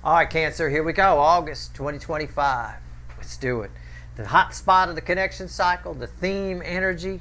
All right, Cancer, here we go. August 2025. Let's do it. The hot spot of the connection cycle, the theme energy,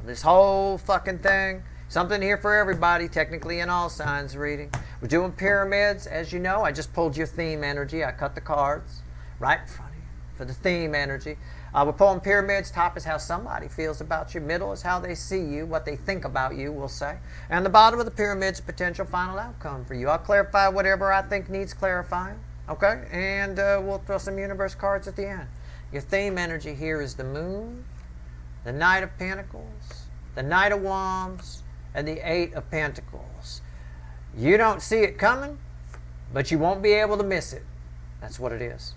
this whole fucking thing. Something here for everybody, technically in all signs reading. We're doing pyramids, as you know. I just pulled your theme energy. I cut the cards right in front of you for the theme energy. We're pulling pyramids. Top is how somebody feels about you. Middle is how they see you, what they think about you, we'll say. And the bottom of the pyramid's potential final outcome for you. I'll clarify whatever I think needs clarifying, okay? And we'll throw some universe cards at the end. Your theme energy here is the Moon, the Knight of Pentacles, the Knight of Wands, and the Eight of Pentacles. You don't see it coming, but you won't be able to miss it. That's what it is.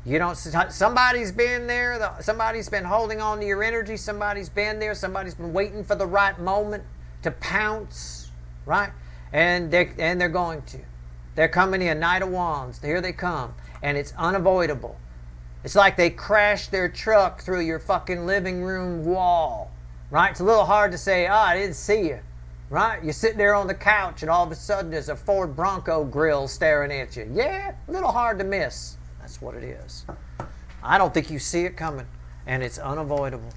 You don't. Somebody's been there. Somebody's been holding on to your energy. Somebody's been there. Somebody's been waiting for the right moment to pounce, right? And they're going to. They're coming in. Knight of Wands. Here they come, and it's unavoidable. It's like they crashed their truck through your fucking living room wall, right? It's a little hard to say, I didn't see you, right? You're sitting there on the couch, and all of a sudden there's a Ford Bronco grill staring at you. Yeah, a little hard to miss. That's what it is. I don't think you see it coming, and it's unavoidable.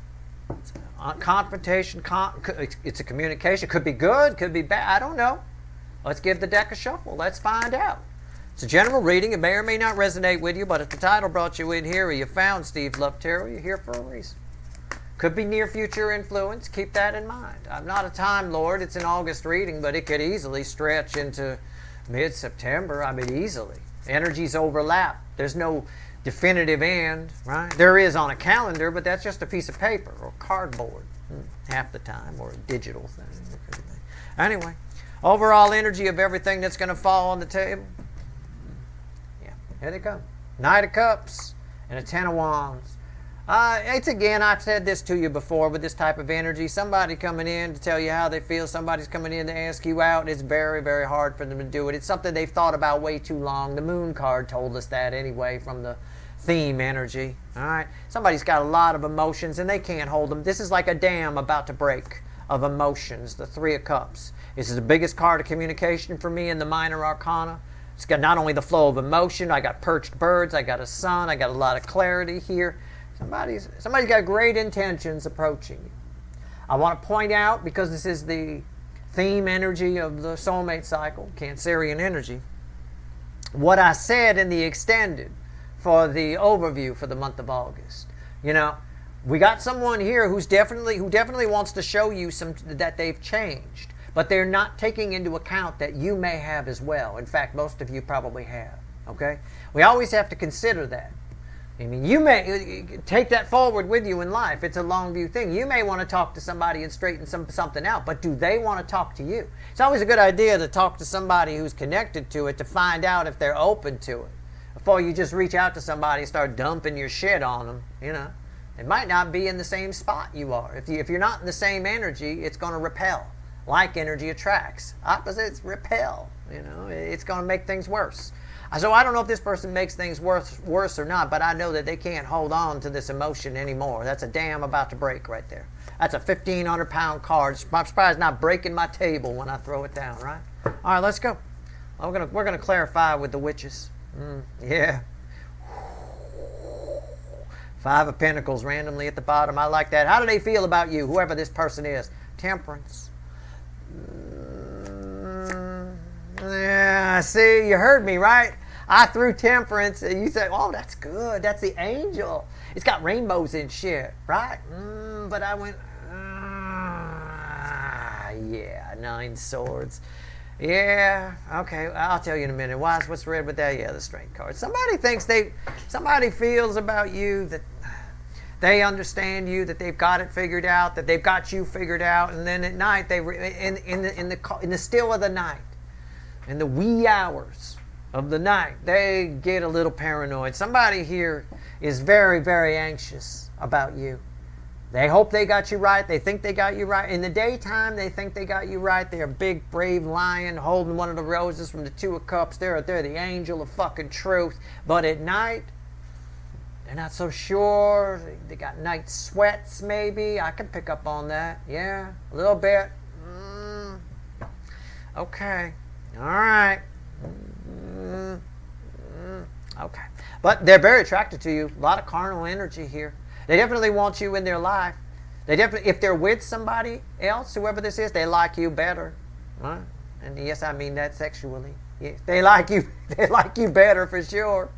It's a confrontation. It's a communication. Could be good, could be bad. I don't know. Let's give the deck a shuffle. Let's find out. It's a general reading. It may or may not resonate with you, but if the title brought you in here or you found Steve Love Tarot, you're here for a reason. Could be near future influence. Keep that in mind. I'm not a Time Lord. It's an August reading, but it could easily stretch into mid-September. I mean, easily. Energies overlap. There's no definitive end, right? There is on a calendar, but that's just a piece of paper or cardboard half the time, or a digital thing. Anyway, overall energy of everything that's going to fall on the table. Yeah, here they come. Knight of Cups and a Ten of Wands. It's again, I've said this to you before with this type of energy. Somebody coming in to tell you how they feel. Somebody's coming in to ask you out. It's very, very hard for them to do it. It's something they've thought about way too long. The Moon card told us that anyway from the theme energy. All right. Somebody's got a lot of emotions and they can't hold them. This is like a dam about to break of emotions. The Three of Cups. This is the biggest card of communication for me in the minor arcana. It's got not only the flow of emotion. I got perched birds. I got a sun. I got a lot of clarity here. Somebody's got great intentions approaching you. I want to point out, because this is the theme energy of the soulmate cycle, Cancerian energy, what I said in the extended for the overview for the month of August. You know, we got someone here who definitely wants to show you that they've changed, but they're not taking into account that you may have as well. In fact, most of you probably have. Okay? We always have to consider that. I mean, you may take that forward with you in life. It's a long view thing. You may want to talk to somebody and straighten something out, but do they want to talk to you? It's always a good idea to talk to somebody who's connected to it to find out if they're open to it. Before you just reach out to somebody and start dumping your shit on them, you know. It might not be in the same spot you are. If you're not in the same energy, it's going to repel. Like energy attracts. Opposites repel. You know, it's going to make things worse. So I don't know if this person makes things worse or not, but I know that they can't hold on to this emotion anymore. That's a dam about to break right there. That's a 1,500-pound card. I'm surprised it's not breaking my table when I throw it down, right? All right, let's go. We're gonna clarify with the witches. Yeah. Five of Pentacles randomly at the bottom. I like that. How do they feel about you, whoever this person is? Temperance. Yeah, see, you heard me, right? I threw Temperance, and you said, oh, that's good. That's the angel. It's got rainbows and shit, right? But I went, yeah, Nine Swords. Yeah, okay, I'll tell you in a minute. What's red with that? Yeah, the Strength card. Somebody feels about you that they understand you, that they've got it figured out, that they've got you figured out, and then at night, in the still of the night, in the wee hours of the night, they get a little paranoid. Somebody here is very, very anxious about you. They hope they got you right. They think they got you right. In the daytime, they think they got you right. They're a big, brave lion holding one of the roses from the Two of Cups. They're the angel of fucking truth. But at night, they're not so sure. They got night sweats, maybe. I can pick up on that. Yeah, a little bit. Okay. All right. But they're very attracted to you. A lot of carnal energy here. They definitely want you in their life. They definitely, if they're with somebody else, whoever this is, they like you better. Right? And yes, I mean that sexually. Yes, they like you. They like you better for sure.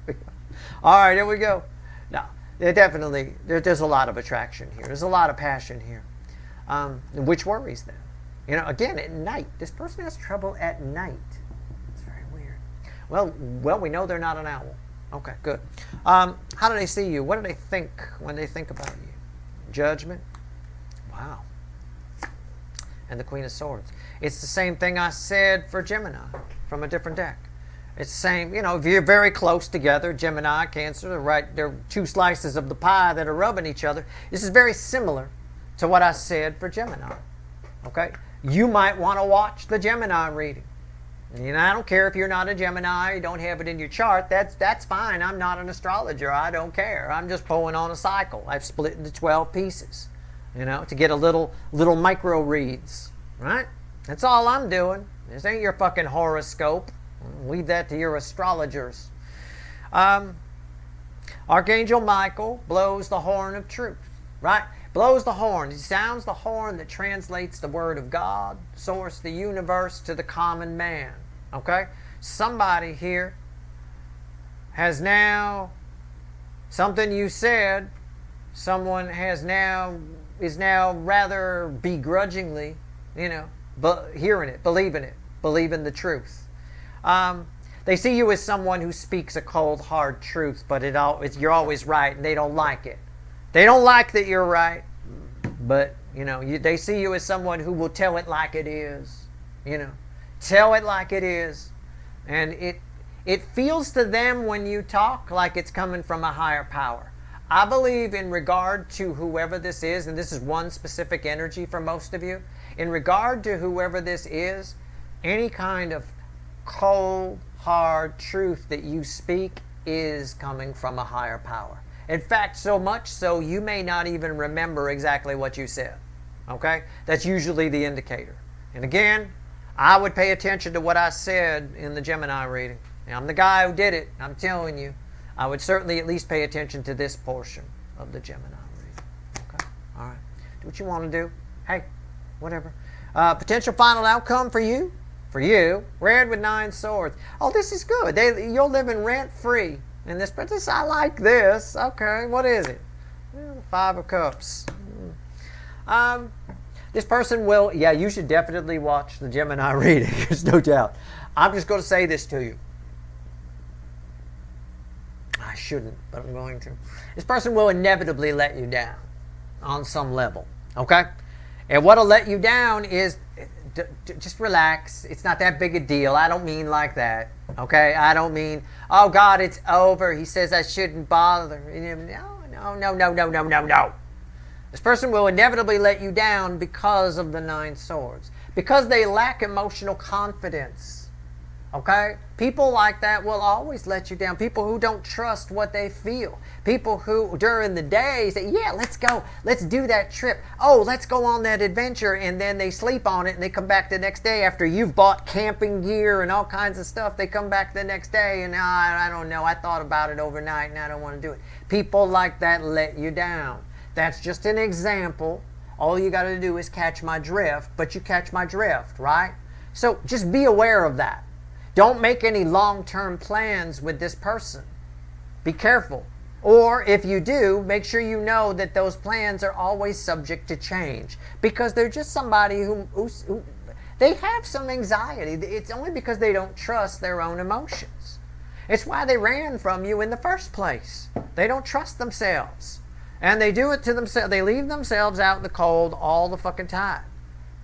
All right, here we go. Now, definitely, there's a lot of attraction here. There's a lot of passion here, which worries them. You know, again, at night. This person has trouble at night. It's very weird. Well, we know they're not an owl. Okay, good. How do they see you? What do they think when they think about you? Judgment. Wow. And the Queen of Swords. It's the same thing I said for Gemini from a different deck. It's the same, you know, if you're very close together, Gemini, Cancer, they're two slices of the pie that are rubbing each other. This is very similar to what I said for Gemini. Okay? You might want to watch the Gemini reading. You know, I don't care if you're not a Gemini, you don't have it in your chart. That's fine. I'm not an astrologer. I don't care. I'm just pulling on a cycle. I've split into 12 pieces, you know, to get a little micro reads, right? That's all I'm doing. This ain't your fucking horoscope. Leave that to your astrologers. Archangel Michael blows the horn of truth, right? Blows the horn. He sounds the horn that translates the word of God, source, the universe, to the common man. Okay? Somebody here has now, something you said, someone is now rather begrudgingly, you know, but hearing it, believing the truth. They see you as someone who speaks a cold, hard truth, but you're always right, and they don't like it. They don't like that you're right, but you know they see you as someone who will tell it like it is. You know, tell it like it is, and it feels to them when you talk like it's coming from a higher power. I believe in regard to whoever this is, and this is one specific energy for most of you. In regard to whoever this is, any kind of cold, hard truth that you speak is coming from a higher power. In fact, so much so you may not even remember exactly what you said. Okay? That's usually the indicator. And again, I would pay attention to what I said in the Gemini reading. And I'm the guy who did it. I'm telling you. I would certainly at least pay attention to this portion of the Gemini reading. Okay? All right. Do what you want to do. Hey, whatever. Potential final outcome for you? For you, red with 9 swords. Oh, this is good. You're living rent-free. And this, I like this. Okay, what is it? Well, the 5 of Cups. This person will, yeah, you should definitely watch the Gemini reading. There's no doubt. I'm just going to say this to you. I shouldn't, but I'm going to. This person will inevitably let you down on some level. Okay? And what'll let you down is just relax. It's not that big a deal. I don't mean like that. Okay? I don't mean, oh God, it's over. He says I shouldn't bother. No. This person will inevitably let you down because of the 9 swords. Because they lack emotional confidence. Okay? People like that will always let you down. People who don't trust what they feel. People who during the day say, yeah, let's go. Let's do that trip. Oh, let's go on that adventure. And then they sleep on it and they come back the next day after you've bought camping gear and all kinds of stuff. They come back the next day and I don't know. I thought about it overnight and I don't want to do it. People like that let you down. That's just an example. All you got to do is catch my drift, but you catch my drift, right? So just be aware of that. Don't make any long-term plans with this person. Be careful. Or if you do, make sure you know that those plans are always subject to change. Because they're just somebody who they have some anxiety. It's only because they don't trust their own emotions. It's why they ran from you in the first place. They don't trust themselves. And they do it to themselves. They leave themselves out in the cold all the fucking time.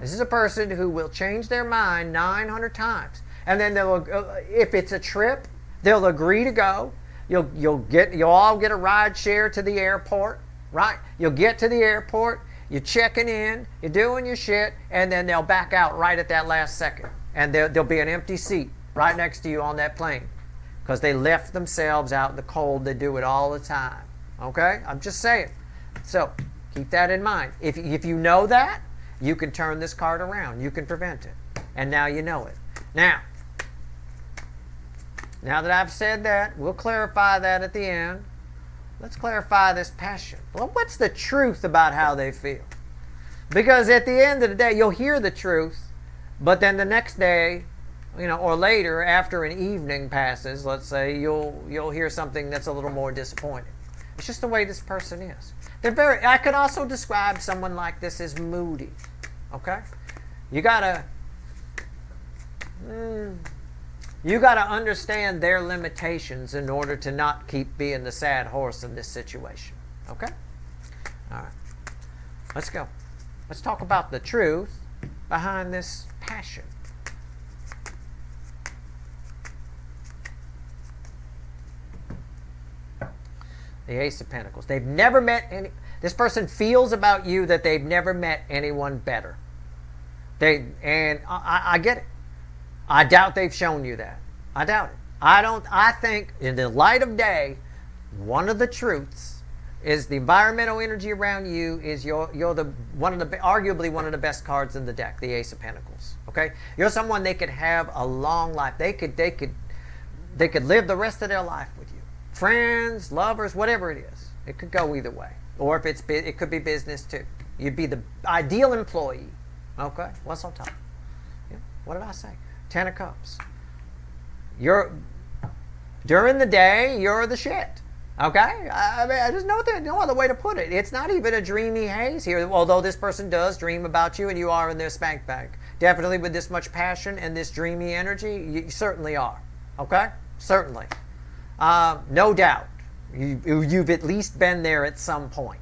This is a person who will change their mind 900 times. And then they'll, if it's a trip, they'll agree to go. You'll all get a ride share to the airport, right? You'll get to the airport, you're checking in, you're doing your shit, and then they'll back out right at that last second. And there'll be an empty seat right next to you on that plane. Because they left themselves out in the cold. They do it all the time. Okay? I'm just saying. So, keep that in mind. If you know that, you can turn this card around. You can prevent it. And now you know it. Now, Now that I've said that, we'll clarify that at the end. Let's clarify this passion. Well, what's the truth about how they feel? Because at the end of the day, you'll hear the truth, but then the next day, or later, after an evening passes, let's say, you'll hear something that's a little more disappointing. It's just the way this person is. I could also describe someone like this as moody. Okay? You gotta understand their limitations in order to not keep being the sad horse in this situation. Okay? All right. Let's go. Let's talk about the truth behind this passion. The Ace of Pentacles. They've never met this person feels about you that they've never met anyone better. I get it. I doubt they've shown you that. I doubt it. I think in the light of day, one of the truths is the environmental energy around you is arguably one of the best cards in the deck, the Ace of Pentacles. Okay? You're someone they could have a long life. They could live the rest of their life with you. Friends, lovers, whatever it is. It could go either way. Or if it could be business too. You'd be the ideal employee. Okay? What's on top? Yeah. What did I say? 10 of Cups. During the day, you're the shit. Okay? I mean, there's no other way to put it. It's not even a dreamy haze here, although this person does dream about you and you are in their spank bank. Definitely with this much passion and this dreamy energy, you certainly are. Okay? Certainly. No doubt. You've at least been there at some point.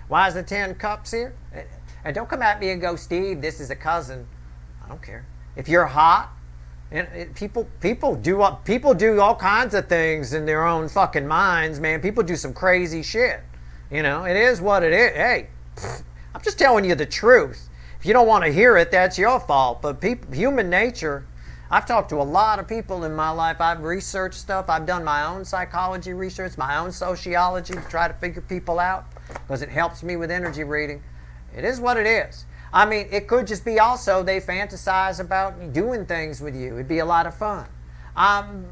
Why is the 10 Cups here? And don't come at me and go, Steve, this is a cousin. I don't care. If you're hot, and people do all kinds of things in their own fucking minds, man. People do some crazy shit. It is what it is. Hey, I'm just telling you the truth. If you don't want to hear it, that's your fault. But human nature, I've talked to a lot of people in my life. I've researched stuff. I've done my own psychology research, my own sociology to try to figure people out because it helps me with energy reading. It is what it is. I mean, it could just be also they fantasize about doing things with you. It'd be a lot of fun.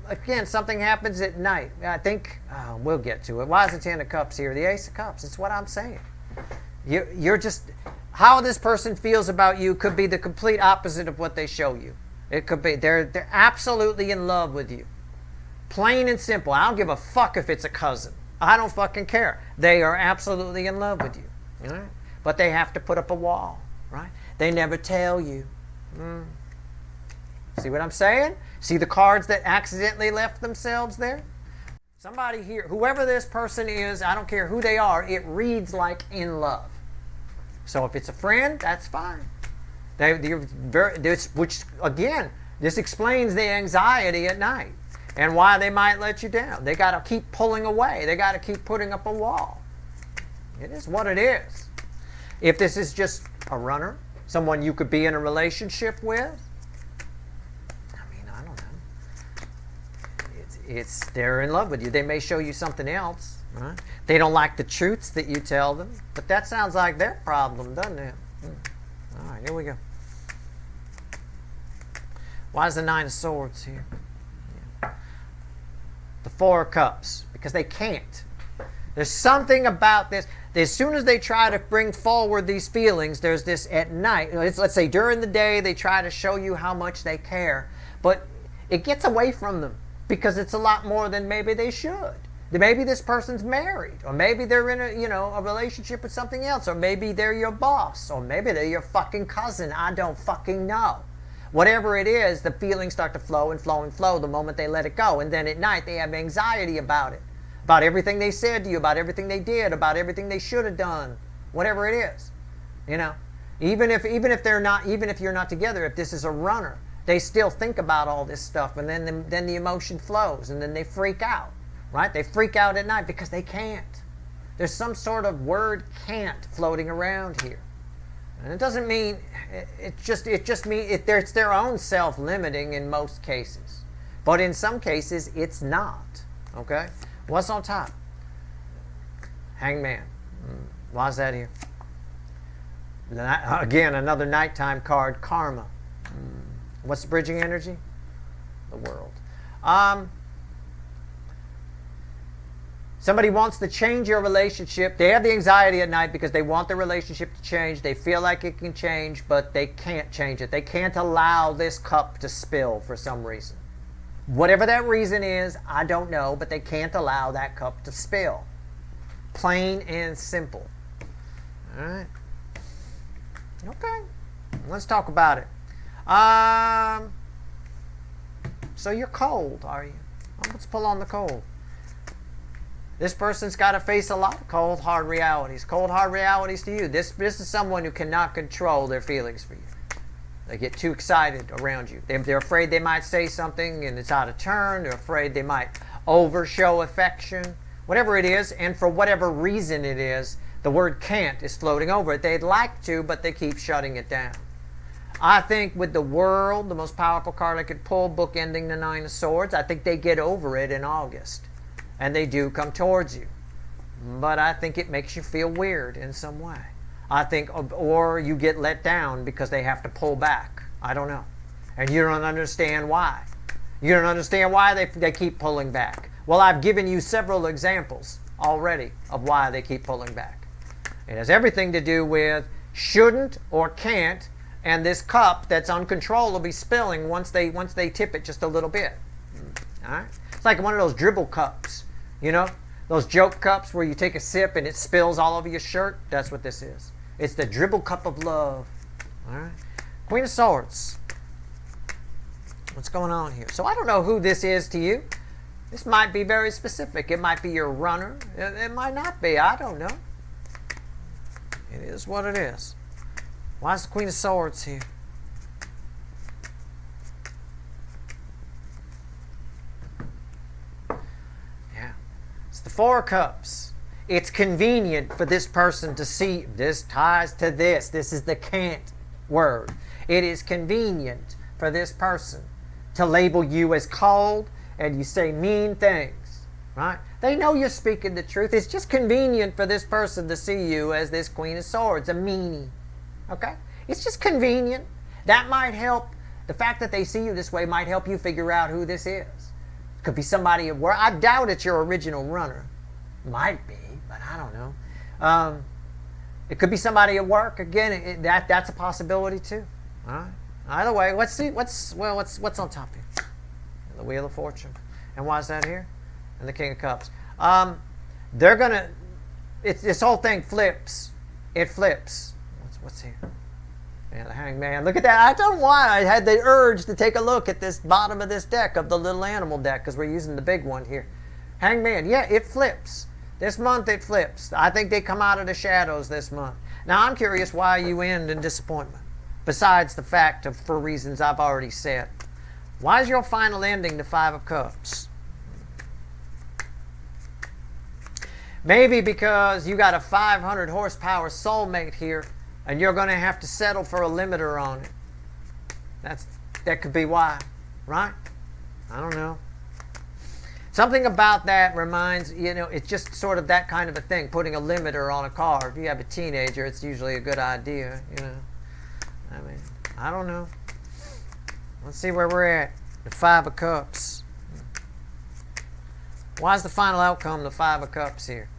Again, something happens at night. I think, we'll get to it. Why is the 10 of Cups here? The Ace of Cups. It's what I'm saying. You're just, how this person feels about you could be the complete opposite of what they show you. It could be, they're absolutely in love with you. Plain and simple. I don't give a fuck if it's a cousin. I don't fucking care. They are absolutely in love with you. All right? But they have to put up a wall. Right? They never tell you. See what I'm saying? See the cards that accidentally left themselves there? Somebody here, whoever this person is, I don't care who they are, it reads like in love. So if it's a friend, that's fine. Which, again, this explains the anxiety at night and why they might let you down. They got to keep pulling away. They got to keep putting up a wall. It is what it is. If this is just a runner, someone you could be in a relationship with, I mean, I don't know. They're in love with you. They may show you something else. Right? They don't like the truths that you tell them, but that sounds like their problem, doesn't it? All right, here we go. Why is the 9 of Swords here? Yeah. The 4 of Cups, because they can't. There's something about this. As soon as they try to bring forward these feelings, there's this at night. Let's say during the day, they try to show you how much they care. But it gets away from them because it's a lot more than maybe they should. Maybe this person's married. Or maybe they're in a relationship with something else. Or maybe they're your boss. Or maybe they're your fucking cousin. I don't fucking know. Whatever it is, the feelings start to flow and flow and flow the moment they let it go. And then at night, they have anxiety about it. About everything they said to you, about everything they did, about everything they should have done, whatever it is, even if you're not together, if this is a runner, they still think about all this stuff, and then the emotion flows, and then they freak out, right? They freak out at night because they can't. There's some sort of word "can't" floating around here, and it doesn't mean it just means it's their own self-limiting in most cases, but in some cases it's not. Okay. What's on top? Hangman. Why is that here? Again, another nighttime card, Karma. What's the bridging energy? The World. Somebody wants to change your relationship. They have the anxiety at night because they want the relationship to change. They feel like it can change, but they can't change it. They can't allow this cup to spill for some reason. Whatever that reason is, I don't know, but they can't allow that cup to spill. Plain and simple. All right. Okay. Let's talk about it. So you're cold, are you? Well, let's pull on the cold. This person's got to face a lot of cold, hard realities. Cold, hard realities to you. This is someone who cannot control their feelings for you. They get too excited around you. They're afraid they might say something and it's out of turn. They're afraid they might overshow affection. Whatever it is, and for whatever reason it is, the word can't is floating over it. They'd like to, but they keep shutting it down. I think with the World, the most powerful card I could pull, bookending the Nine of Swords, I think they get over it in August. And they do come towards you. But I think it makes you feel weird in some way. I think, or you get let down because they have to pull back. I don't know. And you don't understand why. You don't understand why they keep pulling back. Well, I've given you several examples already of why they keep pulling back. It has everything to do with shouldn't or can't, and this cup that's uncontrollably spilling once they tip it just a little bit. All right? It's like one of those dribble cups. You know, those joke cups where you take a sip and it spills all over your shirt? That's what this is. It's the dribble cup of love. All right? Queen of Swords. What's going on here? So I don't know who this is to you. This might be very specific. It might be your runner. It might not be. I don't know. It is what it is. Why is the Queen of Swords here? The Four of Cups. It's convenient for this person to see. This ties to this. This is the can't word. It is convenient for this person to label you as cold and you say mean things. Right? They know you're speaking the truth. It's just convenient for this person to see you as this Queen of Swords, a meanie. Okay? It's just convenient. That might help. The fact that they see you this way might help you figure out who this is. Could be somebody at work. I doubt it's your original runner. Might be, but I don't know. It could be somebody at work. Again, that's a possibility too. All right. Either way, let's see what's on top here. The Wheel of Fortune. And why is that here? And the King of Cups. They're gonna. This whole thing flips. It flips. What's here? Yeah, the Hangman. Look at that. I don't know why I had the urge to take a look at this bottom of this deck of the little animal deck because we're using the big one here. Hangman. Yeah, it flips. This month it flips. I think they come out of the shadows this month. Now I'm curious why you end in disappointment. Besides the fact of, for reasons I've already said. Why is your final ending the Five of Cups? Maybe because you got a 500 horsepower Soulmate here and you're going to have to settle for a limiter on it. That could be why, right? I don't know. Something about that reminds, it's just sort of that kind of a thing, putting a limiter on a car. If you have a teenager, it's usually a good idea, I mean, I don't know. Let's see where we're at. The Five of Cups. Why is the final outcome the Five of Cups here?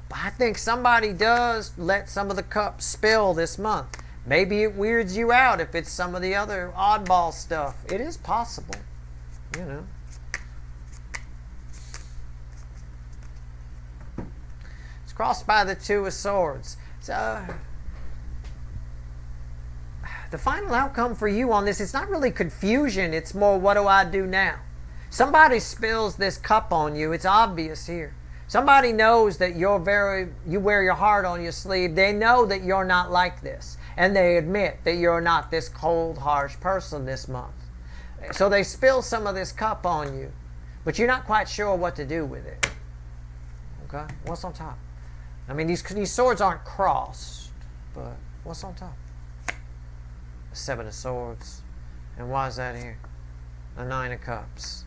But I think somebody does let some of the cups spill this month. Maybe it weirds you out if it's some of the other oddball stuff. It is possible, It's crossed by the Two of Swords. So, the final outcome for you on this, it's not really confusion. It's more, what do I do now? Somebody spills this cup on you. It's obvious here. Somebody knows that you wear your heart on your sleeve. They know that you're not like this. And they admit that you're not this cold, harsh person this month. So they spill some of this cup on you. But you're not quite sure what to do with it. Okay? What's on top? I mean, these swords aren't crossed. But what's on top? The Seven of Swords. And why is that here? The Nine of Cups.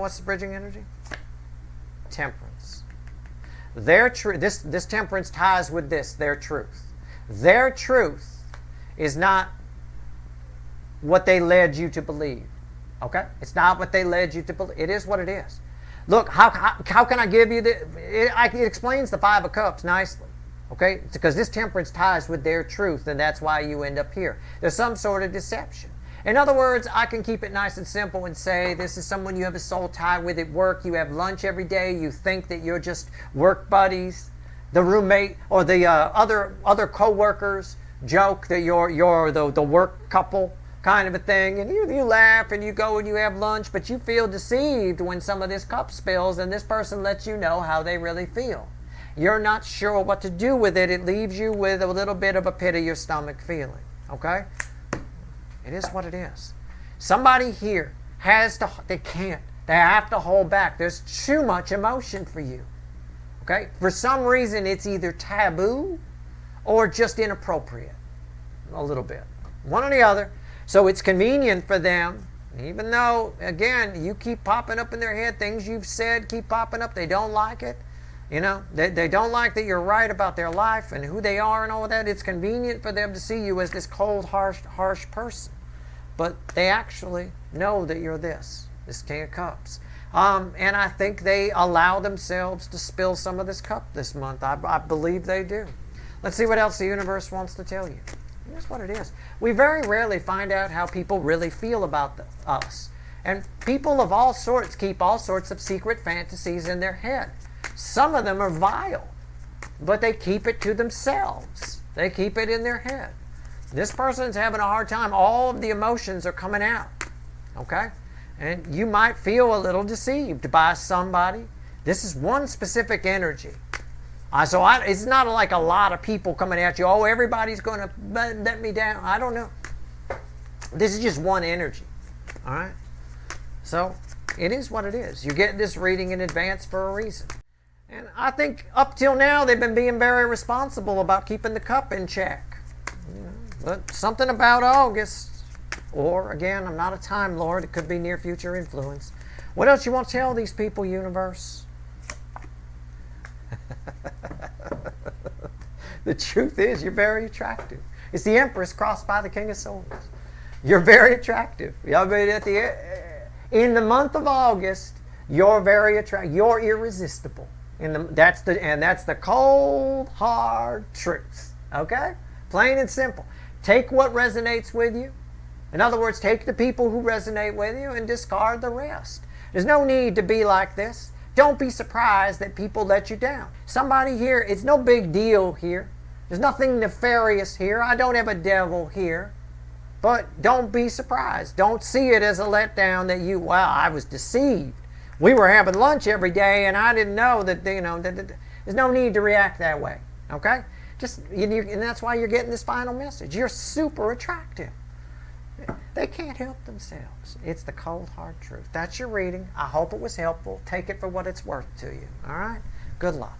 What's the bridging energy? Temperance. This temperance ties with their truth. Their truth is not what they led you to believe. Okay? It's not what they led you to believe. It is what it is. Look, how can I give you the... It explains the Five of Cups nicely. Okay? It's because this temperance ties with their truth, and that's why you end up here. There's some sort of deception. In other words, I can keep it nice and simple and say this is someone you have a soul tie with at work. You have lunch every day. You think that you're just work buddies. The roommate or the other co-workers joke that you're the work couple kind of a thing. And you laugh and you go and you have lunch, but you feel deceived when some of this cup spills and this person lets you know how they really feel. You're not sure what to do with it. It leaves you with a little bit of a pit of your stomach feeling. Okay? It is what it is. Somebody here they have to hold back. There's too much emotion for you. Okay? For some reason, it's either taboo or just inappropriate. A little bit. One or the other. So it's convenient for them, even though, again, you keep popping up in their head. Things you've said keep popping up. They don't like it. You know, they don't like that you're right about their life and who they are and all of that. It's convenient for them to see you as this cold, harsh person. But they actually know that you're this King of Cups. And I think they allow themselves to spill some of this cup this month. I believe they do. Let's see what else the universe wants to tell you. Here's what it is. We very rarely find out how people really feel about us. And people of all sorts keep all sorts of secret fantasies in their head. Some of them are vile, but they keep it to themselves. They keep it in their head. This person's having a hard time. All of the emotions are coming out. Okay? And you might feel a little deceived by somebody. This is one specific energy. It's not like a lot of people coming at you. Oh, everybody's going to let me down. I don't know. This is just one energy. All right? So, it is what it is. You're getting this reading in advance for a reason. And I think up till now, they've been being very responsible about keeping the cup in check. But something about August, or again, I'm not a Time Lord. It could be near future influence. What else you want to tell these people, universe? The truth is, you're very attractive. It's the Empress crossed by the King of Swords. You're very attractive. I mean, in the month of August, you're very attractive. You're irresistible. That's the cold, hard truth. Okay? Plain and simple. Take what resonates with you. In other words, take the people who resonate with you and discard the rest. There's no need to be like this. Don't be surprised that people let you down. Somebody here, it's no big deal here. There's nothing nefarious here. I don't have a devil here. But don't be surprised. Don't see it as a letdown that I was deceived. We were having lunch every day and I didn't know that, there's no need to react that way. Okay? And that's why you're getting this final message. You're super attractive. They can't help themselves. It's the cold, hard truth. That's your reading. I hope it was helpful. Take it for what it's worth to you. All right? Good luck.